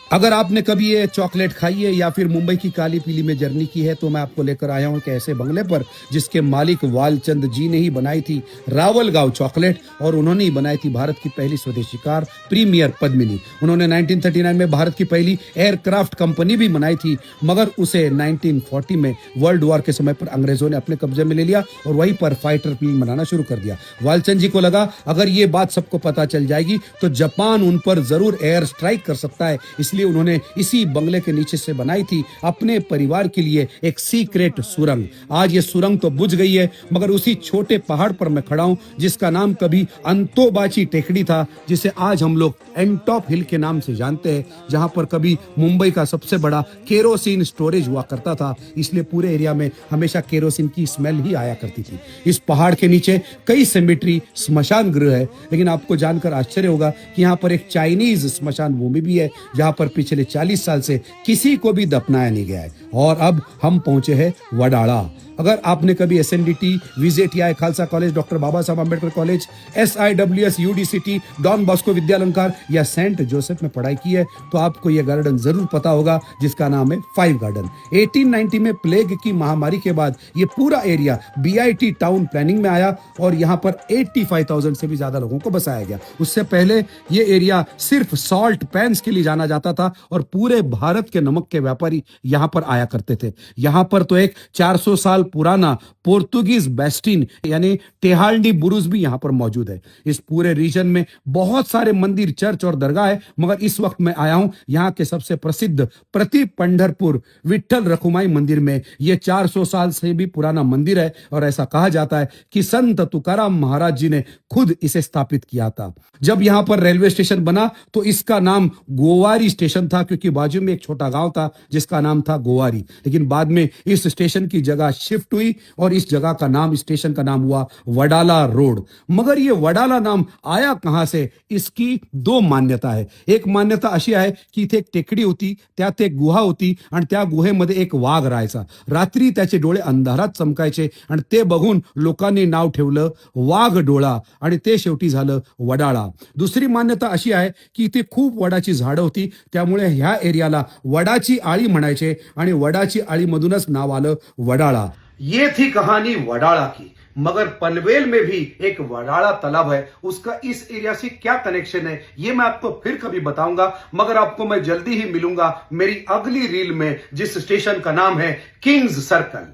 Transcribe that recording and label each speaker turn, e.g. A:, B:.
A: अगर आपने कभी ये चॉकलेट खाई है या फिर मुंबई की काली पीली में जर्नी की है तो मैं आपको लेकर आया हूं एक ऐसे बंगले पर जिसके मालिक वालचंद जी ने ही बनाई थी रावल गांव चॉकलेट और उन्होंने ही बनाई थी भारत की पहली स्वदेशी कार प्रीमियर पद्मिनी। उन्होंने 1939 में भारत की पहली एयरक्राफ्ट कंपनी भी बनाई थी, मगर उसे 1940 में वर्ल्ड वॉर के समय पर अंग्रेजों ने अपने कब्जे में ले लिया और वहीं पर फाइटर प्लेन बनाना शुरू कर दिया। वालचंद जी को लगा अगर ये बात सबको पता चल जाएगी तो जापान उन पर जरूर एयर स्ट्राइक कर सकता है, इसलिए उन्होंने इसी बंगले के नीचे से बनाई थी अपने परिवार के लिए एक सीक्रेट सुरंग। आज ये सुरंग तो बुझ गई है, मगर उसी छोटे पहाड़ पर मैं खड़ा हूं जिसका नाम कभी अंतोबाची टेकड़ी था, जिसे आज हम लोग एंटॉप हिल के नाम से जानते हैं, जहां पर कभी मुंबई का सबसे बड़ा केरोसिन स्टोरेज हुआ करता था, इसलिए पूरे एरिया में हमेशा केरोसिन की स्मेल ही आया करती थी। इस पहाड़ के नीचे कई सेमेट्री स्मशान गृह है, लेकिन आपको जानकर आश्चर्य होगा कि यहाँ पर एक चाइनीज स्मशान भूमि भी है जहां पर पिछले 40 साल से किसी को भी दफनाया नहीं गया है। और अब हम पहुंचे हैं वडाला। अगर आपने कभी SNDT, VJTI, Khalsa college, doctor Baba Saheb Ambedkar college, SIWS, UDCT, Don Bosco Vidyalankar या सेंट जोसेफ में पढ़ाई की है तो आपको यह गार्डन जरूर पता होगा जिसका नाम है 5 गार्डन। 1890 में प्लेग की महामारी के बाद ये पूरा एरिया BIT टाउन प्लानिंग में आया और यहाँ पर 85,000 से भी ज्यादा लोगों को बसाया गया। उससे पहले ये एरिया सिर्फ सॉल्ट पैंस के लिए जाना जाता था और पूरे भारत के नमक के व्यापारी यहाँ पर आया करते थे। यहाँ पर तो एक 400 साल पुराना पोर्तुगीज बेस्टिन यानी टेहाल्डी बुरुज भी यहां पर मौजूद है। इस पूरे रीजन में बहुत सारे मंदिर, चर्च और दरगाह है, मगर इस वक्त मैं आया हूं यहां के सबसे प्रसिद्ध प्रति पंढरपुर विठल रखुमाई मंदिर में। यह 400 साल से भी पुराना मंदिर है और ऐसा कहा जाता है कि संत तुकाराम महाराज जी ने खुद इसे स्थापित किया था। जब यहां पर रेलवे स्टेशन बना तो इसका नाम गोवारी स्टेशन था, क्योंकि बाजू में एक छोटा गांव था जिसका नाम था गोवारी, लेकिन बाद में इस स्टेशन की जगह शिफ्ट हुई और इस जगह का नाम, स्टेशन का नाम हुआ वडाला रोड। मगर ये वडाला नाम आया कहां से, इसकी 2 मान्यता है। एक मान्यता अशी आहे की इथे एक टेकडी होती, त्यात एक गुहा होती आणि त्या गुहेमध्ये एक वाघ राहायचा। रात्री त्याचे डोळे अंधारात चमकायचे आणि ते बघून लोकांनी नाव ठेवलं वाघ डोळा आणि ते शेवटी झालं वडाळा। दुसरी मान्यता अशी आहे की इथे खूप वडाची झाडं होती, त्यामुळे ह्या एरियाला वडाची आळी म्हणायचे आणि वडाची आळी मधूनच नाव आलं वडाळा। ये थी कहानी वडाला की, मगर पनवेल में भी एक वडाला तालाब है, उसका इस एरिया से क्या कनेक्शन है ये मैं आपको फिर कभी बताऊंगा। मगर आपको मैं जल्दी ही मिलूंगा मेरी अगली रील में, जिस स्टेशन का नाम है किंग्स सर्कल।